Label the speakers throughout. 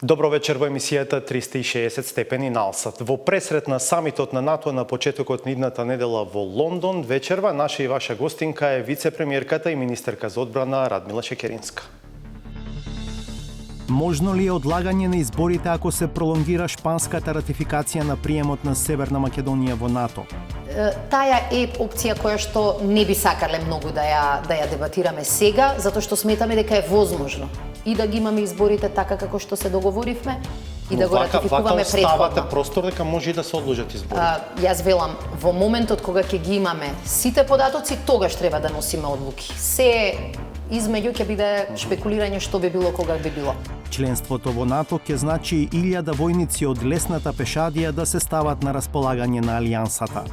Speaker 1: Добро вечер во емисијата 360 степени налсат. Во пресрет на самитот на НАТО на почетокот на идната недела во Лондон, вечерва наша и ваша гостинка е вице-премиерката и министерка за одбрана Радмила Шекеринска.
Speaker 2: Можно ли е одлагање на изборите ако се пролонгира шпанската ратификација на приемот на Северна Македонија во НАТО?
Speaker 3: Таа е опција која што не би сакале многу да ја дебатираме сега, затоа што сметаме дека е возможно и да ги имаме изборите така како што се договоривме и да го ратификуваме
Speaker 1: предходно. Оставате
Speaker 3: претходно.
Speaker 1: простор дека може и да се одложат изборите.
Speaker 3: Јас велам, во моментот кога ќе ги имаме сите податоци, тогаш треба да носиме одлуки. Се измеѓу ќе биде шпекулирање што би било кога би било.
Speaker 2: Членството во НАТО ќе значи 1000 војници од лесната пешадија да се стават на располагање на алијансата.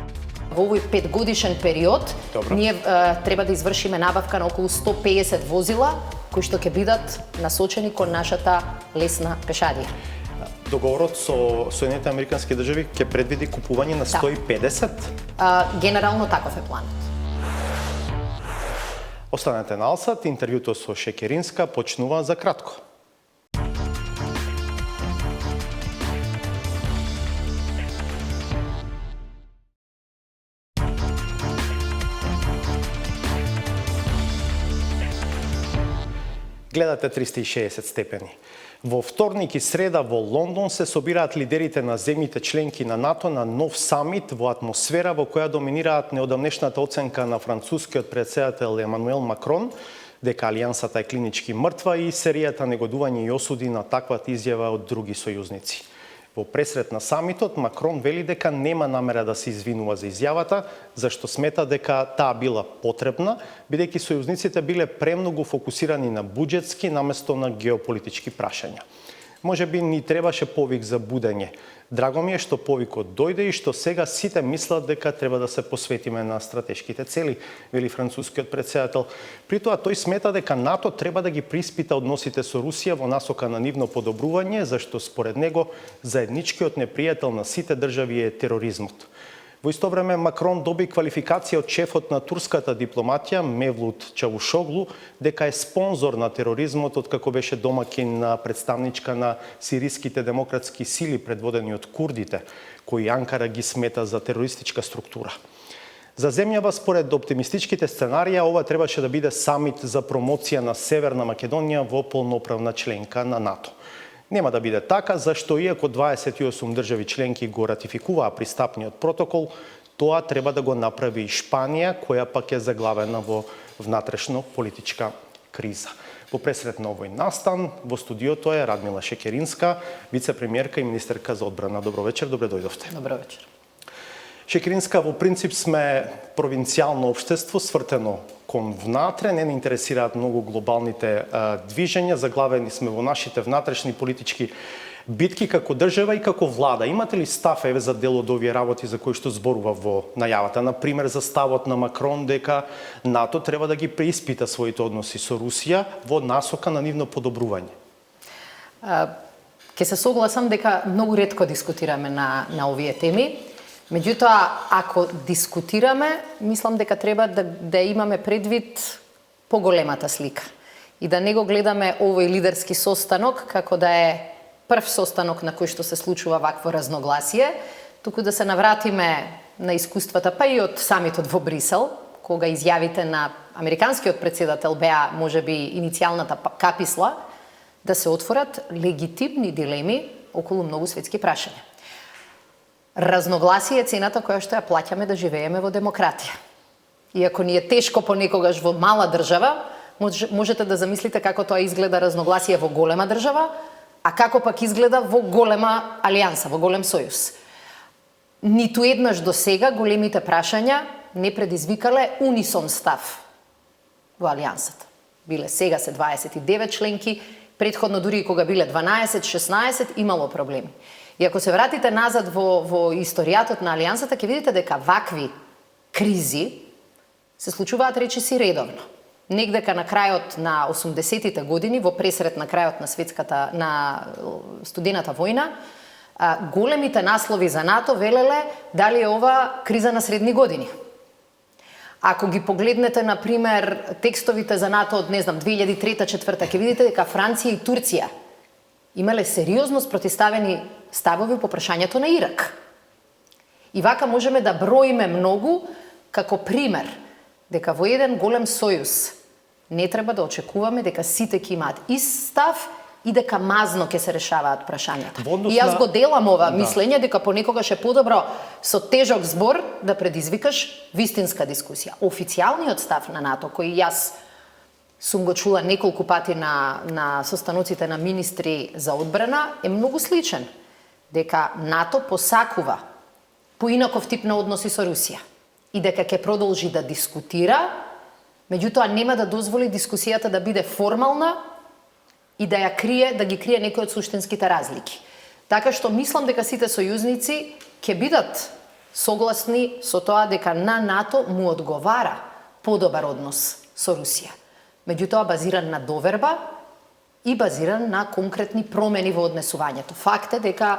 Speaker 3: Во овој 5-годишен период
Speaker 1: Добро.
Speaker 3: ние треба да извршиме набавка на околу 150 возила кои што ќе бидат насочени кон нашата лесна пешадија.
Speaker 1: Договорот со Соединетите американски држави ќе предвиди купување на 150?
Speaker 3: Генерално таков е планот.
Speaker 1: Останете на Алсат, интервјуто со Шекеринска почнува за кратко. Гледате 360 степени. Во вторник и среда во Лондон се собираат лидерите на земјите членки на НАТО на нов самит во атмосфера во која доминираат неодамнешната оценка на францускиот претседател Емануел Макрон дека алијансата е клинички мртва и серијата негодување и осуди на таквата изјава од други сојузници. Во пресрет на самитот, Макрон вели дека нема намера да се извинува за изјавата, зашто смета дека таа била потребна, бидејќи сојузниците биле премногу фокусирани на буџетски наместо на геополитички прашања. Може би ни требаше повик за будење. Драго ми е што повикот дојде и што сега сите мислат дека треба да се посветиме на стратешките цели, вели францускиот претседател. При тоа тој смета дека НАТО треба да ги приспита односите со Русија во насока на нивно подобрување, зашто според него заедничкиот непријател на сите држави е тероризмот. Во исто време Макрон доби квалификација од шефот на турската дипломатија Мевлут Чавушоглу дека е спонзор на тероризмот откако беше домакин на представничка на сириските демократски сили предводени од курдите, кои Анкара ги смета за терористичка структура. За земјава, според оптимистичките сценарија, ова требаше да биде самит за промоција на Северна Македонија во полноправна членка на НАТО. Нема да биде така, зашто иако 28 држави членки го ратификуваа пристапниот протокол, тоа треба да го направи и Шпанија, која пак е заглавена во внатрешно политичка криза. По пресрет на овој настан, во студиото е Радмила Шекеринска, вице-премиерка и министерка за одбрана. Добро вечер, добре дојдовте.
Speaker 3: Добро вечер.
Speaker 1: Шекеринска, во принцип сме провинцијално општество, свртено кон внатре, не интересираат многу глобалните движења, заглавени сме во нашите внатрешни политички битки како држава и како влада. Имате ли став за дел од овие работи за кои што зборува во најавата? Например, за ставот на Макрон дека НАТО треба да ги преиспита своите односи со Русија во насока на нивно подобрување?
Speaker 3: Ке се согласам дека многу ретко дискутираме на овие теми. Меѓутоа, ако дискутираме, мислам дека треба да имаме предвид поголемата слика и да не го гледаме овој лидерски состанок како да е прв состанок на кој што се случува вакво разногласие, туку да се навратиме на искуствата, па и од самитот во Брисел, кога изјавите на американскиот претседател беа можеби иницијалната каписла, да се отворат легитимни дилеми околу многу светски прашања. Разногласие е цената која што ја плаќаме да живееме во демократија. Иако ни е тешко понекогаш во мала држава, можете да замислите како тоа изгледа разногласие во голема држава, а како пак изгледа во голема алијанса, во голем сојуз. Ниту еднаш до сега големите прашања не предизвикале унисон став во алијансата. Биле сега се 29 членки, претходно дури и кога биле 12-16 имало проблеми. И ако се вратите назад во историјатот на алијансата, ќе видите дека вакви кризи се случуваат речиси редовно. Негдека на крајот на 80-тите години, во пресрет на крајот на студената војна, големите наслови за НАТО велеле дали е ова криза на средни години. Ако ги погледнете, например, текстовите за НАТО од, 2003-2004, ќе видите дека Франција и Турција имале сериозно спротивставени ставови по прашањето на Ирак. И вака можеме да броиме многу како пример дека во еден голем сојуз не треба да очекуваме дека сите ќе имаат ист став и дека мазно ќе се решаваат прашањата. И јас го делам ова мислење дека понекогаш е подобро со тежок збор да предизвикаш вистинска дискусија. Официјалниот став на НАТО, кој јас сум го чула неколку пати на состаноците на министри за одбрана, е многу сличен. Дека НАТО посакува поинаков тип на односи со Русија и дека ќе продолжи да дискутира, меѓутоа нема да дозволи дискусијата да биде формална и да ги крие некои од суштинските разлики. Така што мислам дека сите сојузници ќе бидат согласни со тоа дека на НАТО му одговара подобар однос со Русија. Меѓутоа базиран на доверба и базиран на конкретни промени во однесувањето. Факт е дека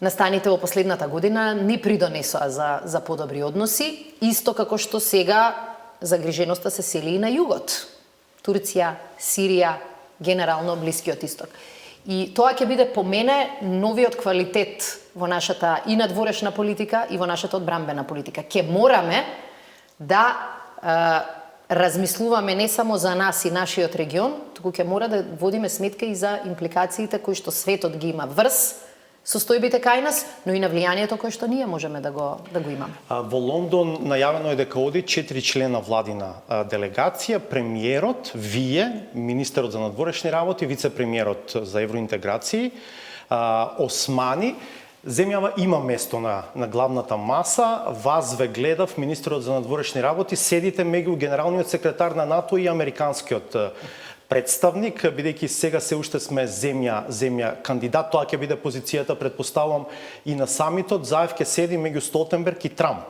Speaker 3: настаните во последната година ни придонесоа за подобри односи, исто како што сега загриженоста се сели и на југот. Турција, Сирија, генерално Блискиот исток. И тоа ќе биде по мене новиот квалитет во нашата и надворешна политика и во нашата одбранбена политика. Ќе мораме да размислуваме не само за нас и нашиот регион, туку ќе мора да водиме сметка и за импликациите кои што светот ги има врз состојбите кај нас, но и на влијанието кое што ние можеме да го имаме.
Speaker 1: Во Лондон најавено е дека оди 4 члена владина делегација, премиерот, вие, министерот за надворешни работи, вице-премиерот за евроинтеграции, Османи. Земјава има место на главната маса. Вас ве гледав, министерот за надворешни работи, седите меѓу генералниот секретар на НАТО и американскиот представник, бидејќи сега се уште сме земја кандидат, тоа ќе биде позицијата, предпоставувам, и на самитот. Заев ќе седи меѓу Столтенберг и Трамп.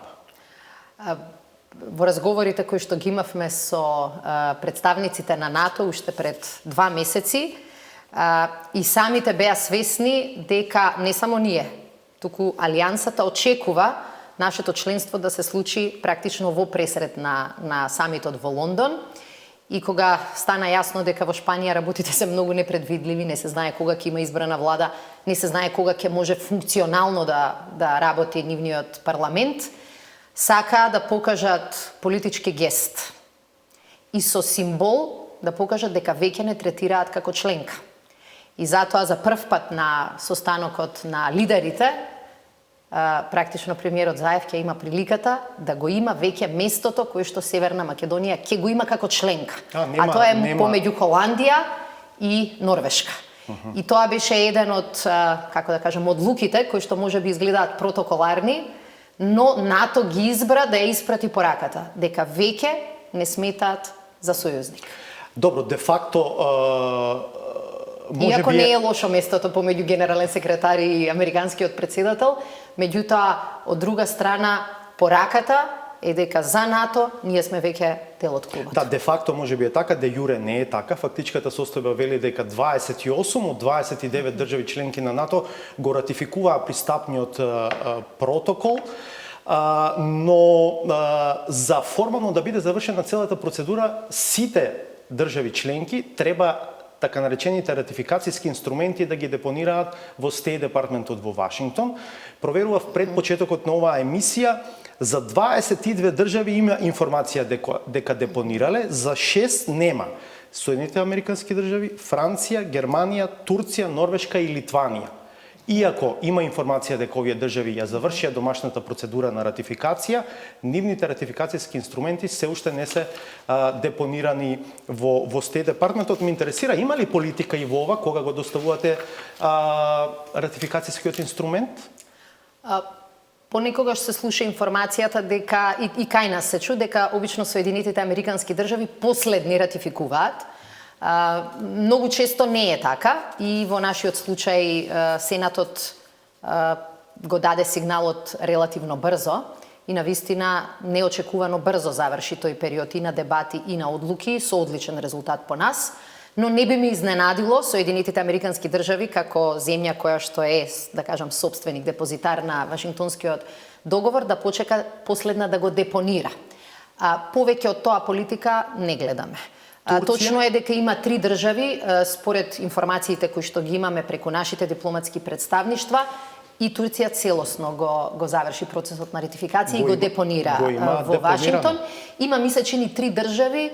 Speaker 3: Во разговорите кои што ги имавме со представниците на НАТО уште пред 2 месеци, и самите беа свесни дека не само ние, туку Алијансата очекува нашето членство да се случи практично во пресред на самитот во Лондон. И кога стана јасно дека во Шпанија работите се многу непредвидливи, не се знае кога ќе има избрана влада, не се знае кога ќе може функционално да работи нивниот парламент, сакаа да покажат политички гест и со символ да покажат дека веќе не третираат како членка. И затоа за прв пат на состанокот на лидерите, практично премиерот Заев ќе има приликата да го има веќе местото кое што Северна Македонија ќе го има како членка. А тоа е помеѓу Холандија и Норвешка. И тоа беше еден од, како да кажам, одлуките кои што можеби изгледаат протоколарни, но НАТО ги избра да ја испрати пораката, дека веќе не сметаат за сојузник.
Speaker 1: Добро, де факто
Speaker 3: иако не е лошо местото помеѓу генерален секретар и американскиот претседател, меѓутоа, од друга страна, пораката е дека за НАТО ние сме веќе дел од клубот.
Speaker 1: Да, де факто може би е така, де јуре не е така. Фактичката состојба вели дека 28 од 29 држави членки на НАТО го ратификуваа пристапниот протокол, но за формално да биде завршена целата процедура, сите држави членки треба така наречените ратификацијски инструменти да ги депонираат во Стејт департментот во Вашингтон. Проверував пред почетокот на оваа емисија, за 22 држави има информација дека депонирале, за 6 нема. Соединетите американски држави, Франција, Германија, Турција, Норвешка и Литванија. Иако има информација дека овие држави ја завршија домашната процедура на ратификација, нивните ратификацијски инструменти се уште не се депонирани во Стејт департментот. Ме интересира, има ли политика и во ова кога го доставувате ратификацијскиот инструмент?
Speaker 3: Понекогаш се слуша информацијата дека и кај нас се чу дека обично Соединетите американски држави последни ратификуваат. Многу често не е така и во нашиот случај Сенатот го даде сигналот релативно брзо и навистина неочекувано брзо заврши тој период и на дебати и на одлуки со одличен резултат по нас, но не би ме изненадило Соединетите американски држави како земја која што е, да кажам, сопственик, депозитар на Вашингтонскиот договор да почека последна да го депонира. Повеќе од тоа политика не гледаме. Точно е дека има 3 држави, според информациите кои што ги имаме преку нашите дипломатски представништва, и Турција целосно го заврши процесот на ратификација и го депонира во Вашингтон. Има, ми се чини, 3 држави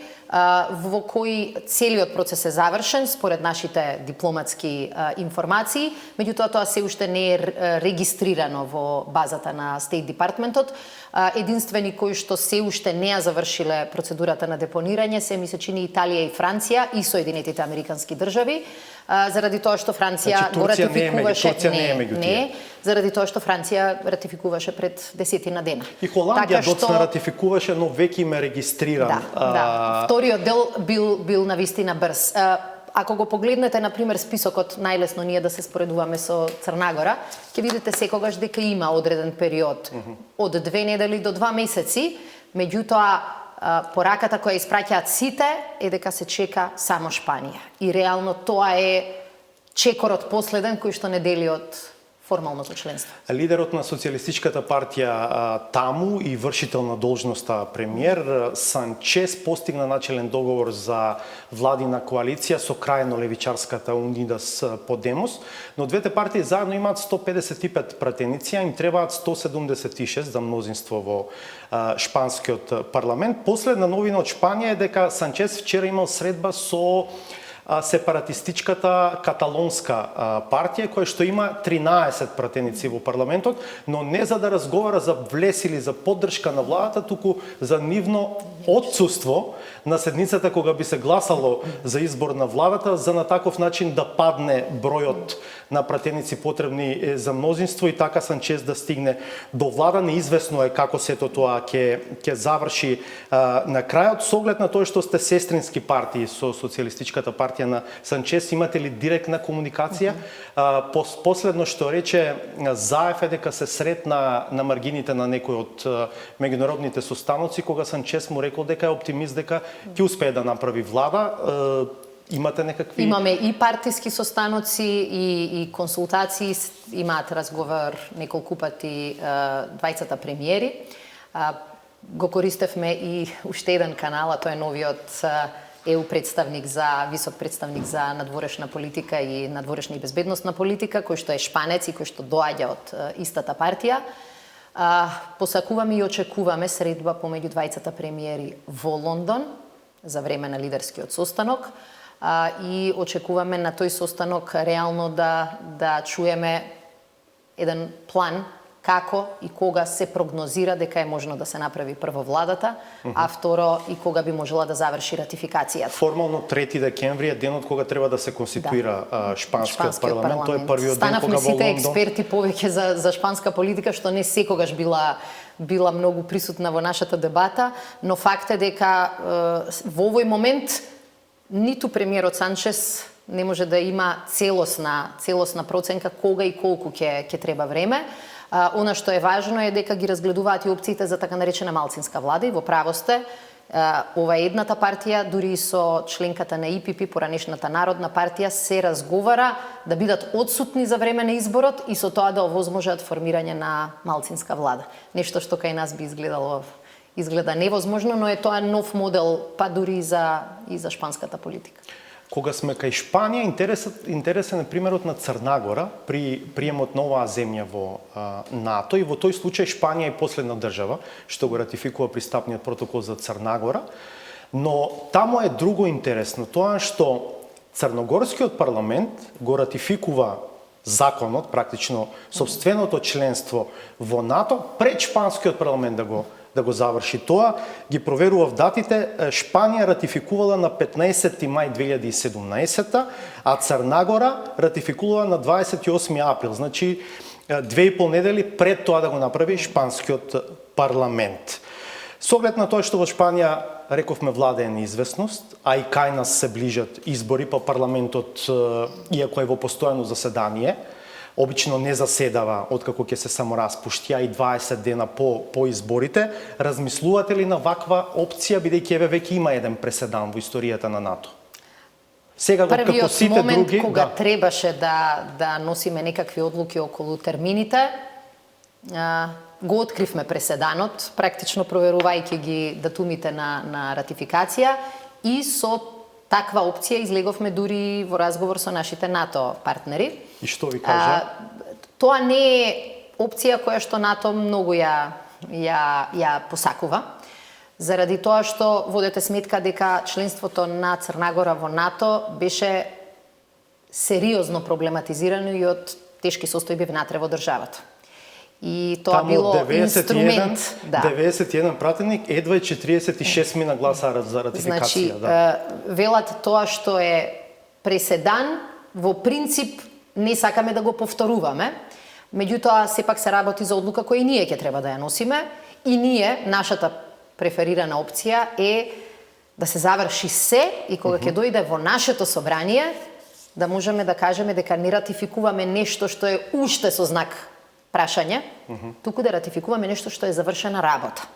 Speaker 3: во кои целиот процес е завршен според нашите дипломатски информации, меѓутоа тоа се уште не е регистрирано во базата на Стейт Департментот. Единствени кои што се уште не ја завршиле процедурата на депонирање се, ми се чини, Италија и Франција и Соединетите Американски држави, заради тоа што Франција го ратификуваше, заради тоа што Франција ратификуваше пред 10 дена.
Speaker 1: И Холандија доцна ратификуваше, но веќе им е регистриран.
Speaker 3: Да. Вториот дел бил навистина брз. Ако го погледнете, например, списокот, најлесно ние да се споредуваме со Црнагора, ќе видите секогаш дека има одреден период од 2 недели до 2 месеци, меѓутоа пораката која испраќаат сите е дека се чека само Шпанија. И реално тоа е чекорот последен кој што не дели од формалното членство.
Speaker 1: Лидерот на Социјалистичката партија таму и вршител на должноста премиер Санчес постигна начелен договор за владина коалиција со крајно левичарската Унидас Подемос, но двете партии заедно имаат 155 пратеници, а им требаат 176 за мнозинство во шпанскиот парламент. Последна новина од Шпанија е дека Санчес вчера имал средба со сепаратистичката каталонска партија, која што има 13 пратеници во парламентот, но не за да разговара за влез или за поддршка на владата, туку за нивно отсуство на седницата кога би се гласало за избор на владата, за на таков начин да падне бројот на пратеници потребни за мнозинство и така Санчес да стигне до влада. Неизвестно е како сето тоа ќе заврши на крајот, со оглед на тоа што сте сестрински партии со Социјалистичката партија на Санчес. Имате ли директна комуникација? Последно што рече Заев е дека се сретна на маргините на некој од меѓународните состаноци, кога Санчес му рекол дека е оптимист дека ќе успее да направи влада. Имате некакви...
Speaker 3: Имаме и партиски состаноци и консултации, имаат разговор неколку пати двајцата премиери. Го користевме и уште еден канал, а тоа е новиот ЕУ представник висок представник за надворешна политика и надворешна и безбедносна политика, кој што е шпанец и кој што доаѓа од истата партија. Посакуваме и очекуваме средба помеѓу двајцата премиери во Лондон за време на лидерскиот состанок и очекуваме на тој состанок реално да чуеме еден план како и кога се прогнозира дека е можно да се направи прво владата, а второ и кога би можела да заврши ратификацијата.
Speaker 1: Формално 3 декември е денот кога треба да се конституира шпанскиот парламент. Тој е првиот ден кога во Лондон.
Speaker 3: Станавме сите експерти повеќе за шпанска политика, што не секогаш била многу присутна во нашата дебата, но факт е дека во овој момент ниту премиерот Санчес не може да има целосна проценка кога и колку ќе треба време. Она што е важно е дека ги разгледуваат и опциите за така наречена малцинска влада и во право сте. Ова едната партија, дури и со членката на ИПП, поранешната Народна партија, се разговара да бидат одсутни за време на изборот и со тоа да овозможат формирање на малцинска влада. Нешто што кај нас би изгледа невозможно, но е тоа нов модел, па дури и за шпанската политика.
Speaker 1: Кога сме кај Шпанија, интересен е примерот на Црнагора при приемот на оваа земја во НАТО и во тој случај Шпанија е последна држава што го ратификува пристапниот протокол за Црнагора, но таму е друго интересно, тоа што Црногорскиот парламент го ратификува законот, практично сопственото членство во НАТО пред шпанскиот парламент да го заврши тоа. Ги проверував датите, Шпанија ратификувала на 15 мај 2017, а Црнагора ратификувала на 28 април, значи 2,5 недели пред тоа да го направи шпанскиот парламент. Со оглед на тоа што во Шпанија, рековме, владее неизвестност, а и кај нас се ближат избори, па парламентот, иако е во постојано заседание, обично не заседава откако ќе се самораспушти, а и 20 дена по изборите. Размислувате ли на ваква опција, бидејќи еве веќе има еден преседан во историјата на НАТО? Сега како сите
Speaker 3: момент
Speaker 1: други,
Speaker 3: кога требаше да носиме некакви одлуки околу термините, го откривме преседанот, практично проверувајќи ги датумите на ратификација и со таква опција излеговме дури во разговор со нашите НАТО партнери.
Speaker 1: И што ви кажа?
Speaker 3: Тоа не е опција која што НАТО многу ја посакува, заради тоа што водете сметка дека членството на Црна Гора во НАТО беше сериозно проблематизирано и од тешки состојби внатре во државата. И тоа
Speaker 1: Таму
Speaker 3: било
Speaker 1: 91,
Speaker 3: инструмент,
Speaker 1: 91 пратеник, едва и 46 мина гласа за ратификација.
Speaker 3: Значи, велат тоа што е преседан, во принцип не сакаме да го повторуваме, меѓутоа сепак се работи за одлука која и ние ќе треба да ја носиме и ние, нашата преферирана опција е да се заврши се и кога ќе дојде во нашето собрание да можеме да кажеме дека не ратификуваме нешто што е уште со знак прашање, туку да ратификуваме нешто што е завршена работа.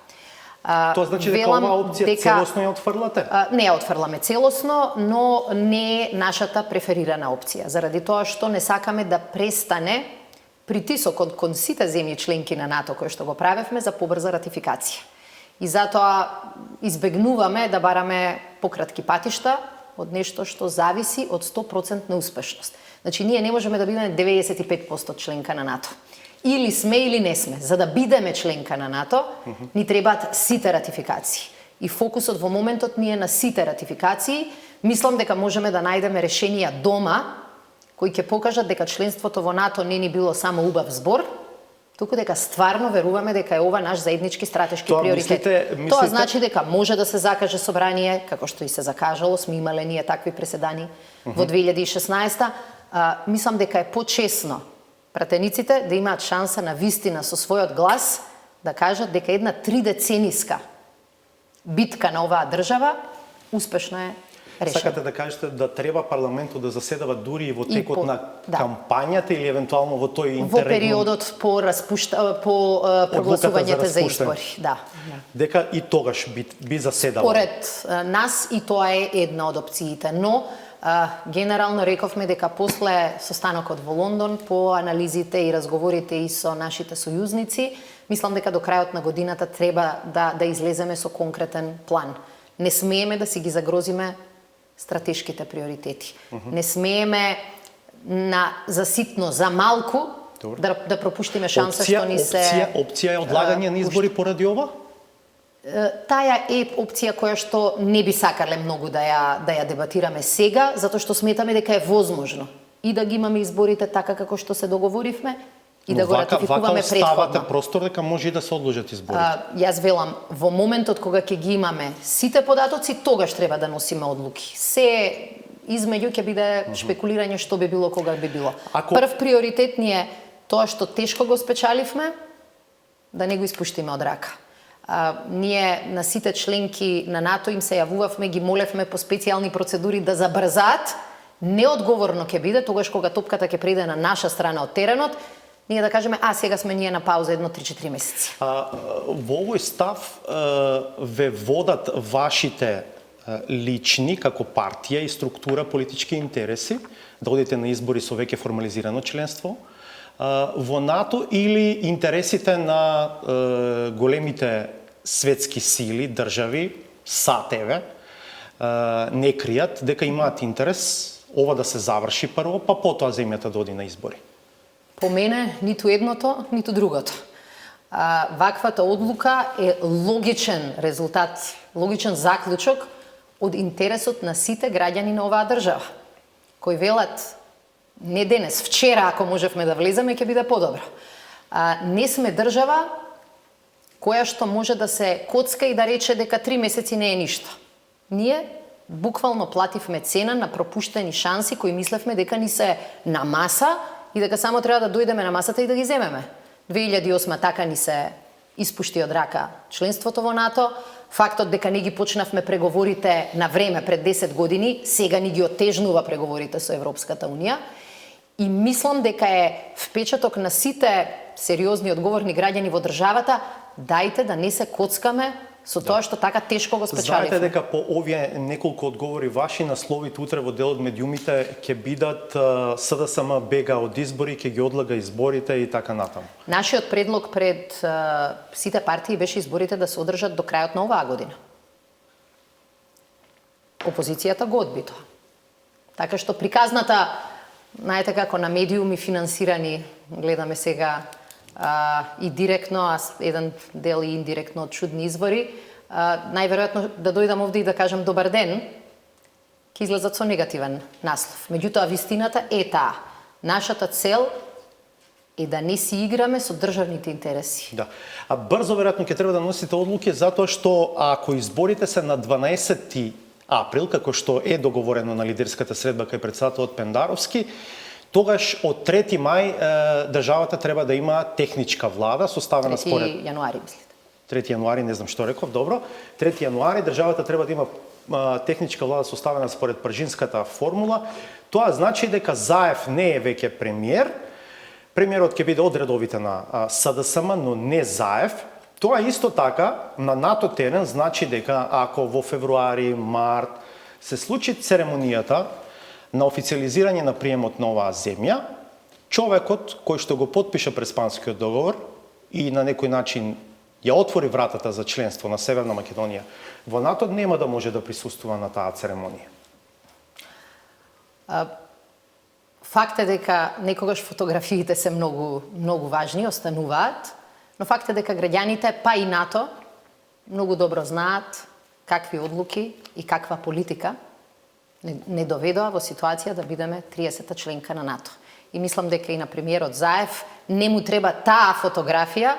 Speaker 1: Тоа значи дека оваа опција целосно ја отфрлате?
Speaker 3: Не ја отфрламе целосно, но не е нашата преферирана опција, заради тоа што не сакаме да престане притисокот кон сите земји членки на НАТО кои што го правевме за побрза ратификација. И затоа избегнуваме да бараме пократки патишта од нешто што зависи од 100% успешност. Значи, ние не можеме да бидеме 95% членка на НАТО. Или сме или не сме. За да бидеме членка на НАТО, ни требаат сите ратификации. И фокусот во моментот ни е на сите ратификации. Мислам дека можеме да најдеме решенија дома кои ќе покажат дека членството во НАТО не ни било само убав збор, туку дека стварно веруваме дека е ова наш заеднички стратешки приоритет. Тоа значи дека може да се закаже собрание, како што и се закажало, сме имале ние такви преседани во 2016. Мислам дека е почесно пратениците да имаат шанса на вистина со својот глас да кажат дека една 3-децениска битка на оваа држава успешно е решена.
Speaker 1: Сакате да кажете да треба парламентот да заседава дури и во текот на кампањата или евентуално во тој интеррегнум?
Speaker 3: Во периодот по прогласувањето за избори, да.
Speaker 1: Дека и тогаш би заседавал.
Speaker 3: Според нас и тоа е една од опциите, но генерално рековме дека после состанокот во Лондон, по анализите и разговорите и со нашите сојузници, мислам дека до крајот на годината треба да излеземе со конкретен план. Не смееме да си ги загрозиме стратешките приоритети. Не смееме за ситно, за малку да пропуштиме шанса што ни се...
Speaker 1: Опција е одлагање на избори поради ова?
Speaker 3: Таа е опција која што не би сакале многу да ја дебатираме сега, затоа што сметаме дека е возможно и да ги имаме изборите така како што се договоривме и да го ратификуваме предходно.
Speaker 1: Оставате простор дека може и да се одложат изборите.
Speaker 3: Јас велам, во моментот кога ќе ги имаме сите податоци, тогаш треба да носиме одлуки. Се измеѓу ќе биде шпекулирање што би било кога би било. Прв приоритет ни е тоа што тешко го спечаливме, да не го испуштиме од рака. Ние на сите членки на НАТО им се јавувавме, ги молевме по специјални процедури да забрзаат. Неодговорно ќе биде тогаш кога топката ќе преде на наша страна од теренот, ние да кажеме, сега сме ние на пауза едно 3-4 месеци.
Speaker 1: Во овој став ве водат вашите лични, како партија и структура, политички интереси, да одите на избори со веќе формализирано членство во НАТО или интересите на големите светски сили, држави, САД не кријат дека имаат интерес ова да се заврши прво, па потоа земјата да оди на избори?
Speaker 3: По мене, ниту едното, ниту другото. Ваквата одлука е логичен резултат, логичен заклучок од интересот на сите граѓани на оваа држава, кои велат не денес, вчера ако можевме да влеземе ќе биде подобро. Не сме држава која што може да се коцка и да рече дека 3 месеци не е ништо. Ние буквално плативме цена на пропуштени шанси кои мислевме дека ни се на маса и дека само треба да дојдеме на масата и да ги земеме. 2008 така ни се испушти од рака членството во НАТО. Фактот дека не ги почнавме преговорите на време пред 10 години, сега ни ги отежнува преговорите со Европската Унија. И мислам дека е впечаток на сите сериозни одговорни граѓани во државата, дајте да не се коцкаме со тоа што така тешко го спечаливме.
Speaker 1: Знаете дека по овие неколку одговори ваши насловите утре во делот медиумите ќе бидат СДСМ бега од избори, ќе ги одлага изборите и така натаму.
Speaker 3: Нашиот предлог пред сите партии беше изборите да се одржат до крајот на оваа година. Опозицијата го одби тоа. Така што приказната, знаете како на медиуми финансирани, гледаме сега и директно, а еден дел и индиректно од чудни извори, најверојатно да дојдам овде и да кажам добар ден, ќе излезат со негативен наслов. Меѓутоа, вистината е таа. Нашата цел е да не си играме со државните интереси.
Speaker 1: Да. А брзо веројатно ќе треба да носите одлуки затоа што ако изборите се на 12 април, како што е договорено на лидерската средба кај претседателот Пендаровски, тогаш од 3 мај државата треба да има техничка влада составена
Speaker 3: 3
Speaker 1: според
Speaker 3: јануари, мислите.
Speaker 1: 3 јануари, не знам што реков, добро. 3 јануари државата треба да има техничка влада составена според пржинската формула. Тоа значи дека Заев не е веќе премиер. Премиерот ќе биде од редовите на СДСМ, но не Заев. Тоа исто така на НАТО терен значи дека ако во февруари, март се случи церемонијата на официализирање на приемот на оваа земја, човекот кој што го подпиша Преспанскиот договор и на некој начин ја отвори вратата за членство на Северна Македонија во НАТО, нема да може да присуствува на таа церемонија.
Speaker 3: Факт е дека некогаш фотографиите се многу важни, остануваат, но факт е дека граѓаните, па и НАТО, многу добро знаат какви одлуки и каква политика не доведоа во ситуација да бидеме 30-та членка на НАТО. И мислам дека и на премиерот Заев не му треба таа фотографија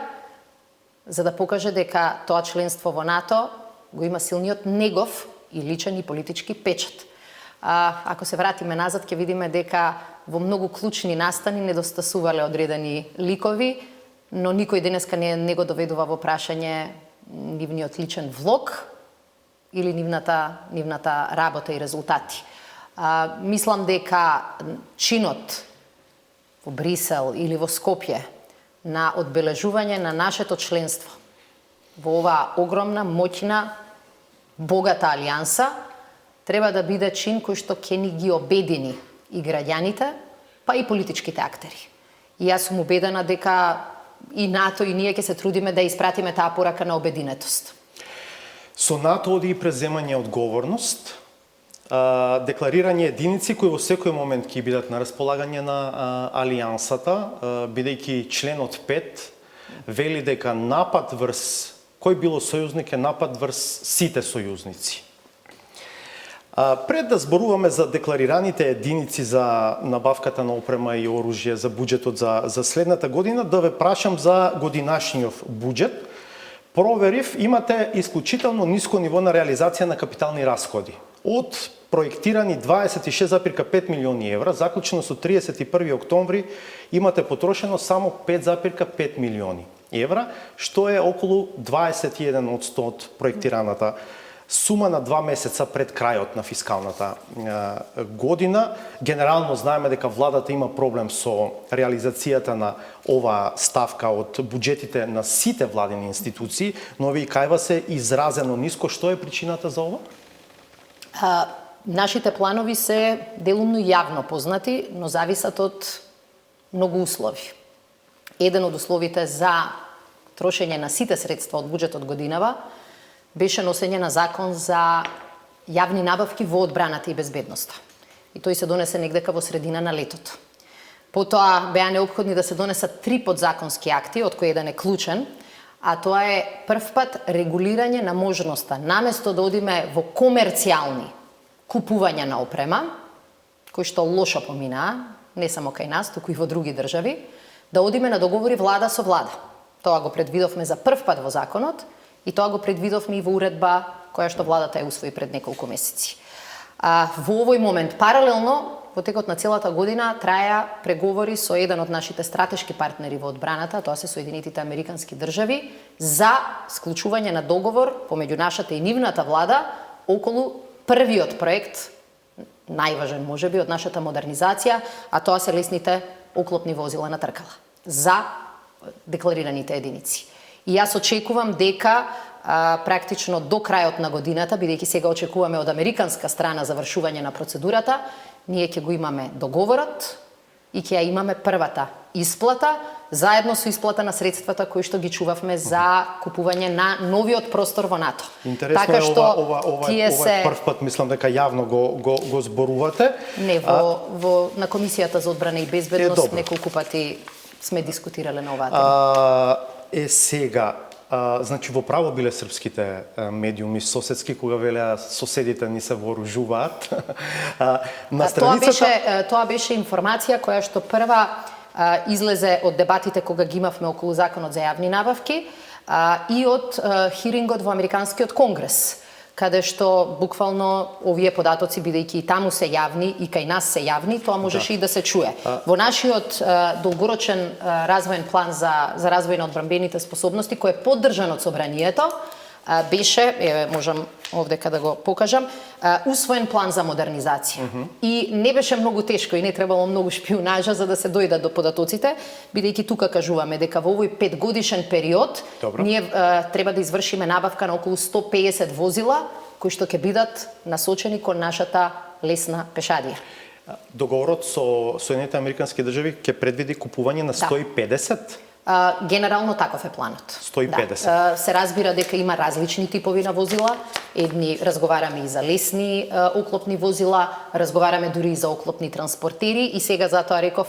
Speaker 3: за да покаже дека тоа членство во НАТО го има силниот негов и личен и политички печат. Ако се вратиме назад, ќе видиме дека во многу клучни настани недостасувале одредени ликови, но никој денеска не го доведува во прашање нивниот личен влог или нивната работа и резултати. Мислам дека чинот во Брисел или во Скопје на одбележување на нашето членство во оваа огромна, моќна, богата алијанса треба да биде чин кој што ќе ни ги обедини и граѓаните, па и политичките актери. И јас сум убедена дека и НАТО и ние ќе се трудиме да испратиме таа порака на обединетост.
Speaker 1: Со НАТО оди и преземање одговорност, декларирање единици кои во секој момент ќе бидат на располагање на алијансата, бидејќи членот 5 вели дека напад врз кој било сојузник е напад врз сите сојузници. Пред да зборуваме за декларираните единици за набавката на опрема и оружје за буџетот за следната година, да ве прашам за годинашниот буџет. Проверив, имате исклучително ниско ниво на реализација на капитални расходи. Од проектирани 26,5 милиони евра, заклучено со 31 октомври, имате потрошено само 5,5 милиони евра, што е околу 21% од проектираната сума на 2 месеца пред крајот на фискалната година. Генерално знаеме дека владата има проблем со реализацијата на оваа ставка од буџетите на сите владени институции, но ви кајва се изразено ниско. Што е причината за ова?
Speaker 3: Нашите планови се делумно јавно познати, но зависат од многу услови. Еден од условите за трошење на сите средства од буџетот годинава беше носење на закон за јавни набавки во одбраната и безбедноста. И тој се донесе негдека во средина на летото. Потоа беа неопходни да се донесат 3 подзаконски акти, од кои еден е клучен, а тоа е прв пат регулирање на можноста, наместо да одиме во комерцијални купувања на опрема, кои што лошо поминаа, не само кај нас, туку и во други држави, да одиме на договори влада со влада. Тоа го предвидовме за прв пат во законот и тоа го предвидовме и во уредба која што владата ја усвои пред неколку месеци. Во овој момент, паралелно, во текот на целата година траја преговори со еден од нашите стратешки партнери во одбраната, тоа се Соединетите Американски држави, за склучување на договор помеѓу нашата и нивната влада околу првиот проект, најважен можеби од нашата модернизација, а тоа се лесните оклопни возила на тркала за декларираните единици. И јас очекувам дека практично до крајот на годината, бидејќи сега очекуваме од американска страна завршување на процедурата, ние ќе го имаме договорот и ќе ја имаме првата исплата заедно со исплата на средствата кои што ги чувавме за купување на новиот простор во НАТО.
Speaker 1: Интересно
Speaker 3: така
Speaker 1: е
Speaker 3: што
Speaker 1: ова
Speaker 3: тие се
Speaker 1: прв пат мислам дека јавно го зборувате.
Speaker 3: не на комисијата за одбрана и безбедност неколку пати сме дискутирале на оваа тема.
Speaker 1: Сега, значи во право биле српските медиуми соседски кога велеа соседите ни се вооружуваат. На страницата
Speaker 3: Тоа беше информација која што прва излезе од дебатите кога ги имавме околу законот за јавни набавки и од хирингот во Американскиот конгрес, каде што буквално овие податоци, бидејќи и таму се јавни и кај нас се јавни, тоа можеше и да се чуе. Во нашиот долгорочен развоен план за развој на одбранбените способности, кој е поддржан од собранието, беше, можам овдека да го покажам, усвоен план за модернизација. И не беше многу тешко и не требало многу шпионажа за да се дојдат до податоците, бидејќи тука кажуваме дека во овој 5-годишен период ние треба да извршиме набавка на околу 150 возила кои што ќе бидат насочени кон нашата лесна пешадија.
Speaker 1: Договорот со Соединетите Американски држави ќе предвиди купување на 150?
Speaker 3: Генерално таков е планот.
Speaker 1: 150.
Speaker 3: Се разбира дека има различни типови на возила. Едни разговараме и за лесни оклопни возила, разговараме дури и за оклопни транспортери и сега затоа реков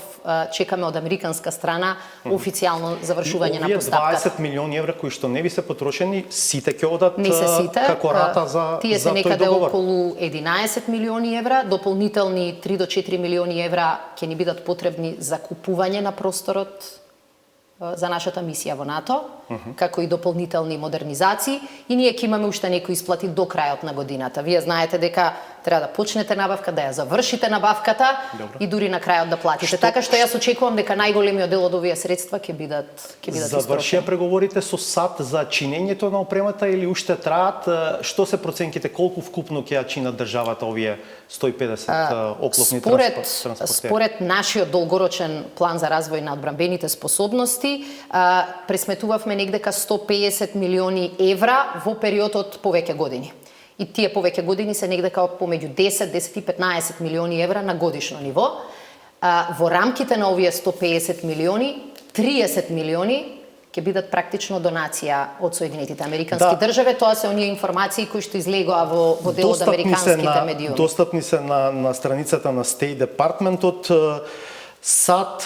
Speaker 3: чекаме од американска страна официјално завршување на постапката.
Speaker 1: 20 милиони евра кои што не ви се потрошени, сите ќе одат
Speaker 3: не се сите,
Speaker 1: како рата за
Speaker 3: тие се
Speaker 1: тој
Speaker 3: некаде
Speaker 1: договор.
Speaker 3: околу 11 милиони евра, дополнителни 3 до 4 милиони евра ќе ни бидат потребни за купување на просторот за нашата мисија во НАТО, како и дополнителни модернизации, и ние ќе имаме уште некои исплати до крајот на годината. Вие знаете дека треба да почнете набавка, да ја завршите набавката и дури на крајот да платите. Така што јас очекувам дека најголемиот дел од овие средства ќе бидат
Speaker 1: Завршија преговорите со САД за чинењето на опремата или уште траат? Што се проценките, колку вкупно ќе ја чинат државата овие 150 оклопни транспортери?
Speaker 3: Според нашиот долгорочен план за развој на одбранбените способности, пресметувавме негдека 150 милиони евра во период од повеќе години. И тие повеќе години се негдека помеѓу 10 и 15 милиони евра на годишно ниво. Во рамките на овие 150 милиони, 30 милиони ќе бидат практично донација од Соединетите Американски држави. Тоа се оние информации кои што излегоа во дел од американските медиуми.
Speaker 1: Достапни се на страницата на State Department-от. САД,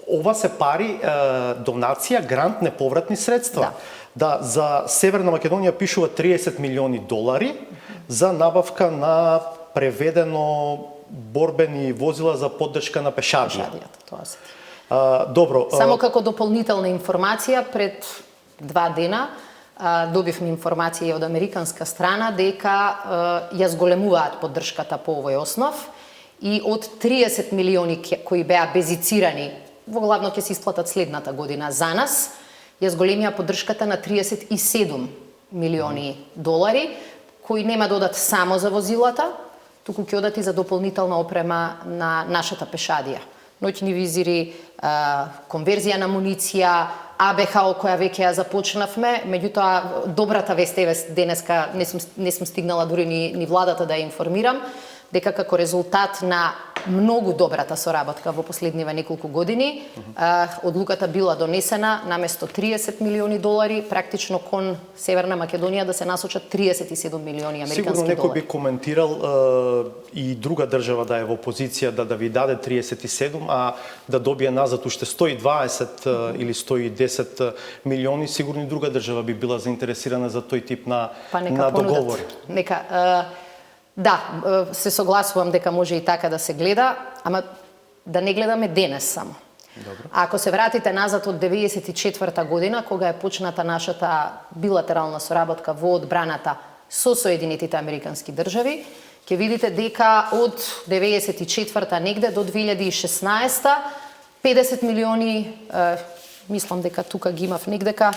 Speaker 1: ова се пари, донација, грант, неповратни средства. Да, за Северна Македонија пишува 30 милиони долари за набавка на преведено борбени возила за поддршка на пешадија.
Speaker 3: Тоа се.
Speaker 1: Добро.
Speaker 3: Само како дополнителна информација, пред 2 дена добивме информација од американска страна дека ја зголемуваат поддршката по овој основ и од 30 милиони кои беа безицирани, во главно ќе се исплатат следната година за нас, ја зголемија поддршката на 37 милиони долари, кои нема да одат само за возилата, туку ќе одат и за дополнителна опрема на нашата пешадија. Ноќни визири, конверзија на муниција, АБХ која веќе ја започнавме, меѓутоа добрата вест е денеска не сум стигнала дури ни владата да ја информирам, дека како резултат на многу добрата соработка во последниве неколку години, одлуката била донесена наместо 30 милиони долари, практично кон Северна Македонија да се насочат 37 милиони американски долари.
Speaker 1: Сигурно некој би коментирал и друга држава да е во позиција да ви даде 37, а да добие назад уште 120 или 110 милиони, сигурно и друга држава би била заинтересирана за тој тип на договори. Да, се согласувам дека може и така да се гледа, ама да не гледаме денес само. Добро.
Speaker 3: Ако се вратите назад од 94-та година, кога е почната нашата билатерална соработка во одбраната со Соединетите Американски држави, ќе видите дека од 94-та негде до 2016-та 50 милиони, мислам дека тука ги имав негдека,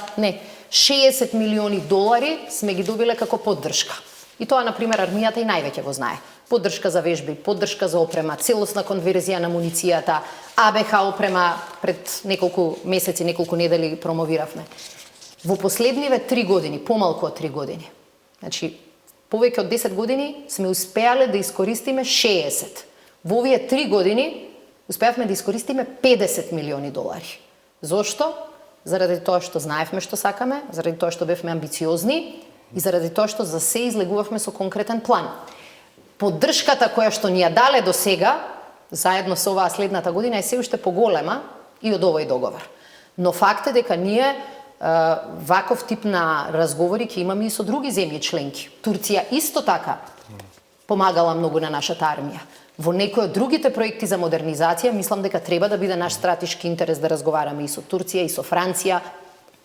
Speaker 3: 60 милиони долари сме ги добиле како поддршка. И тоа, например, армијата и највеќе го знае. Поддршка за вежби, поддршка за опрема, целосна конверзија на муницијата, АБХ опрема пред неколку месеци, неколку недели промовиравме. Во последниве 3 години, помалку од 3 години, значи повеќе од 10 години сме успеале да искористиме 60. Во овие 3 години успеавме да искористиме 50 милиони долари. Зошто? Заради тоа што знаевме што сакаме, заради тоа што бевме амбициозни и заради тоа што за се излегувавме со конкретен план. Поддршката која што ни ја дале до сега, заедно со оваа следната година, е се уште поголема и од овој договор. Но факт е дека ние ваков тип на разговори ќе имаме и со други земји членки. Турција исто така помагала многу на нашата армија. Во некои од другите проекти за модернизација, мислам дека треба да биде наш стратешки интерес да разговараме и со Турција, и со Франција,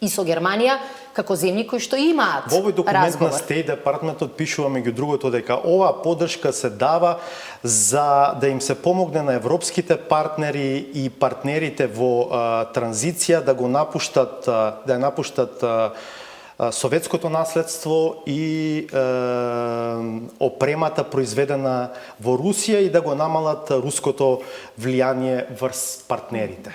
Speaker 3: и со Германија, како земји кои што имаат
Speaker 1: Во овој документ
Speaker 3: разговор.
Speaker 1: на State Departmentот пишува меѓу другото дека оваа поддршка се дава за да им се помогне на европските партнери и партнерите во транзиција да го напуштат, да ја напуштат советското наследство и опремата произведена во Русија и да го намалат руското влијание врз партнерите.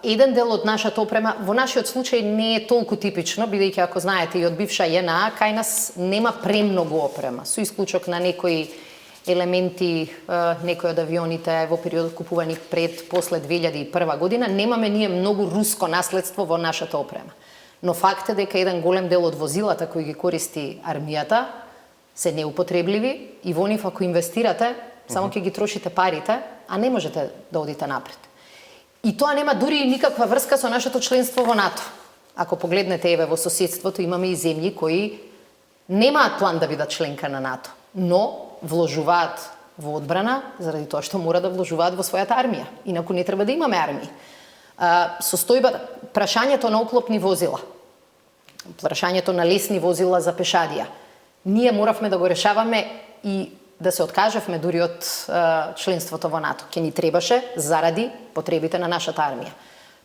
Speaker 3: Еден дел од нашата опрема, во нашиот случај не е толку типично, бидејќи ако знаете и од бивша JNA, кај нас нема премногу опрема, со исклучок на некои елементи, некои од авионите во периодот купувани пред, после 2001 година, немаме ние многу руско наследство во нашата опрема. Но факт е дека еден голем дел од возилата кои ги користи армијата се неупотребливи и во нив ако инвестирате, само ќе ги трошите парите, а не можете да одите напред. И тоа нема дури никаква врска со нашето членство во НАТО. Ако погледнете еве во соседството имаме и земји кои немаат план да бидат членка на НАТО, но вложуваат во одбрана заради тоа што мора да вложуваат во својата армија. Инаку не треба да имаме армија. Состојба, прашањето на оклопни возила, прашањето на лесни возила за пешадија. Ние моравме да го решаваме и да се откажавме дури од членството во НАТО. Ке ни требаше заради потребите на нашата армија.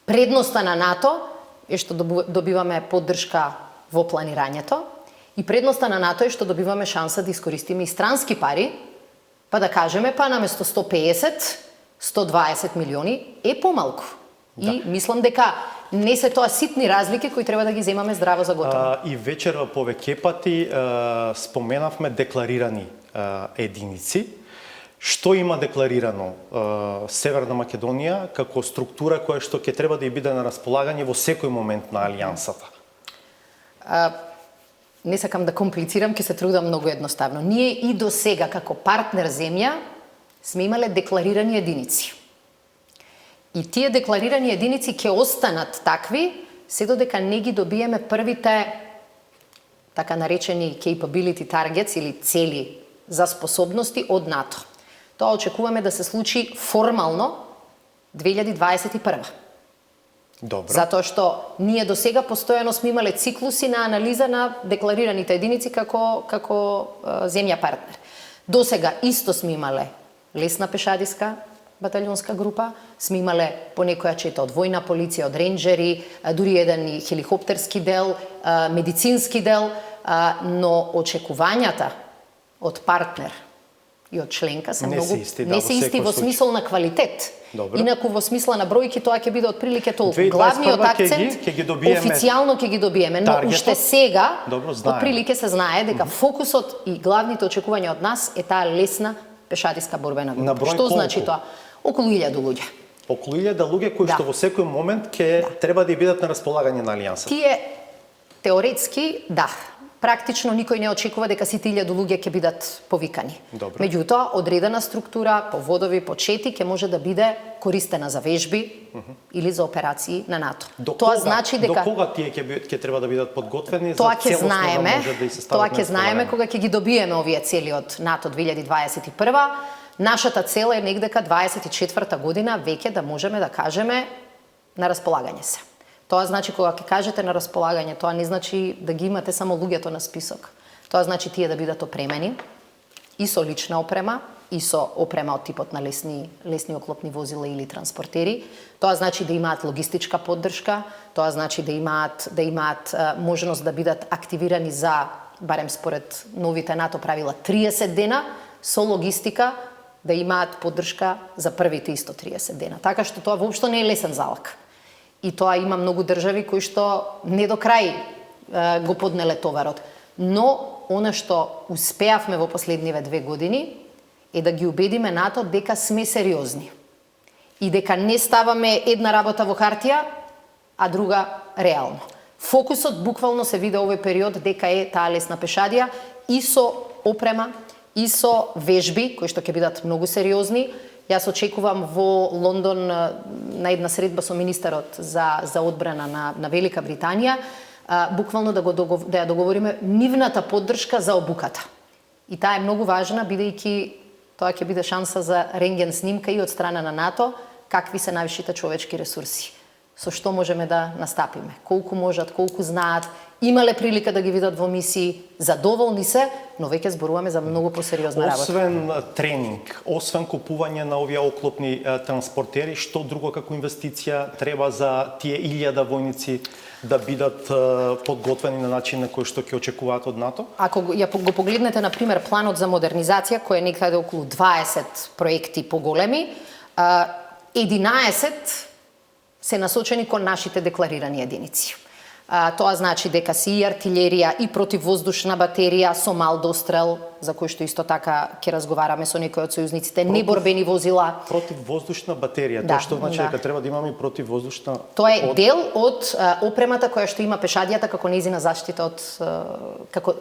Speaker 3: Предноста на НАТО е што добиваме поддршка во планирањето и предноста на НАТО е што добиваме шанса да искористиме и странски пари, па да кажеме па наместо 150, 120 милиони е помалку. Да. И мислам дека не се тоа ситни разлики кои треба да ги земаме здраво за готово.
Speaker 1: И вечерва повеќе пати споменавме декларирани единици. Што има декларирано Северна Македонија како структура која што ќе треба да ја биде на располагање во секој момент на алијансата?
Speaker 3: Не сакам да комплицирам, ќе се трудам многу едноставно. Ние и до сега како партнер земја сме имале декларирани единици. И тие декларирани единици ќе останат такви, се додека не ги добиеме првите така наречени capability targets или цели за способности од НАТО. Тоа очекуваме да се случи формално 2021.
Speaker 1: Добро.
Speaker 3: Затоа што ние до сега постојано сме имале циклуси на анализа на декларираните единици како земја партнер. До сега исто сме имале лесна пешадиска баталјонска група, сме имале по некоја чета од војна полиција, од ренџери, дури еден и хеликоптерски дел, медицински дел, но очекувањата од партнер и од членка се
Speaker 1: не
Speaker 3: многу
Speaker 1: се исти,
Speaker 3: не се исти во смисол на квалитет.
Speaker 1: Добро.
Speaker 3: Инаку во смисла на бројки тоа ќе биде отприлike толку.
Speaker 1: 2021
Speaker 3: Главниот акцент
Speaker 1: ќе ги добиеме
Speaker 3: официјално ќе ги добиеме, но
Speaker 1: таргетот.
Speaker 3: уште сега
Speaker 1: Добро, знаеме.
Speaker 3: отприлike се знае дека фокусот и главните очекувања од нас е таа лесна пешадиска борбена група.
Speaker 1: На број
Speaker 3: Што
Speaker 1: колку?
Speaker 3: значи тоа? Околу 1000 луѓе.
Speaker 1: околу 1000 луѓе кои
Speaker 3: Да.
Speaker 1: што во секој момент ќе треба да ја бидат на располагање на алијансата.
Speaker 3: Тие теоретски, да, практично никој не очекува дека сите 1000 луѓе ќе бидат повикани.
Speaker 1: Добро.
Speaker 3: Меѓутоа, одредена структура по водови, по чети ќе може да биде користена за вежби или за операции на НАТО. Тоа значи дека
Speaker 1: до кога тие ќе треба да бидат подготвени
Speaker 3: тоа
Speaker 1: за
Speaker 3: ќе
Speaker 1: целосно
Speaker 3: знаеме,
Speaker 1: да може да и се
Speaker 3: тоа
Speaker 1: стават
Speaker 3: ќе
Speaker 1: на
Speaker 3: знаеме
Speaker 1: располагање?
Speaker 3: кога ќе ги добиеме овие цели од НАТО 2021. Нашата цел е негдека 24 година веќе да можеме да кажеме на располагање се. Тоа значи кога ќе кажете на располагање, тоа не значи да ги имате само луѓето на список. Тоа значи тие да бидат опремени и со лична опрема, и со опрема од типот на лесни оклопни возила или транспортери. Тоа значи да имаат логистичка поддршка, тоа значи да имаат можност да бидат активирани за, барем според новите НАТО правила, 30 дена со логистика, да имаат поддршка за првите исто 30 дена. Така што тоа воопшто не е лесен залак. И тоа има многу држави кои што не до крај го поднеле товарот. Но она што успеавме во последниве 2 години е да ги убедиме НАТО дека сме сериозни. и дека не ставаме една работа во хартија, а друга реално. Фокусот буквално се виде овој период дека е таа лесна пешадија и со опрема, и со вежби, кои што ќе бидат многу сериозни. Јас очекувам во Лондон на една средба со министерот за одбрана на Велика Британија, буквално да ја договориме нивната поддршка за обуката. И таа е многу важна, бидејќи тоа ќе биде шанса за рентген снимка и од страна на НАТО, какви се навишите човечки ресурси. Со што можеме да настапиме, колку можат, колку знаат, имале прилика да ги видат во мисии, задоволни се, но веќе зборуваме за многу посериозна работа.
Speaker 1: Освен тренинг, освен купување на овие оклопни транспортери, што друго како инвестиција треба за тие 1000 војници да бидат подготвени на начин на кој што ќе очекуваат од НАТО?
Speaker 3: Ако го погледнете, на пример, планот за модернизација, кој е некаде околу 20 проекти поголеми, 11 се насочени кон нашите декларирани единици. Тоа значи дека си и артилерија, и противвоздушна батерија со мал дострел, за кој што исто така ќе разговараме со некои од сојузниците, неборбени возила.
Speaker 1: Противвоздушна батерија,
Speaker 3: Да,
Speaker 1: тоа што значи
Speaker 3: да.
Speaker 1: дека треба да имаме и противвоздушна...
Speaker 3: Тоа е дел од опремата која што има пешадијата како нејзина заштита од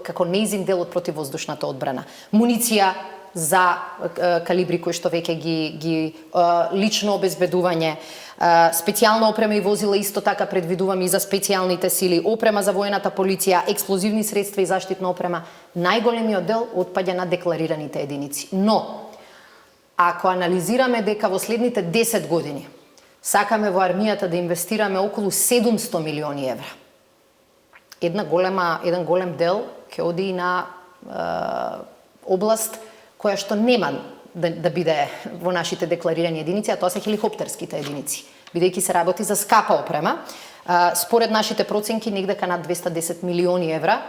Speaker 3: како нејзин дел од противвоздушната одбрана. Муниција за калибри кои што веќе ги лично обезбедување, специјална опрема и возила исто така предвидуваме и за специјалните сили, опрема за воената полиција, експлозивни средства и заштитна опрема. Најголемиот дел отпаѓа на декларираните единици. Но, ако анализираме дека во следните 10 години сакаме во армијата да инвестираме околу 700 милиони евра, еден голем дел ќе оди и на област која што нема да биде во нашите декларирани единици, а тоа се хеликоптерските единици, бидејќи се работи за скапа опрема. Според нашите проценки, негдека над 210 милиони евра,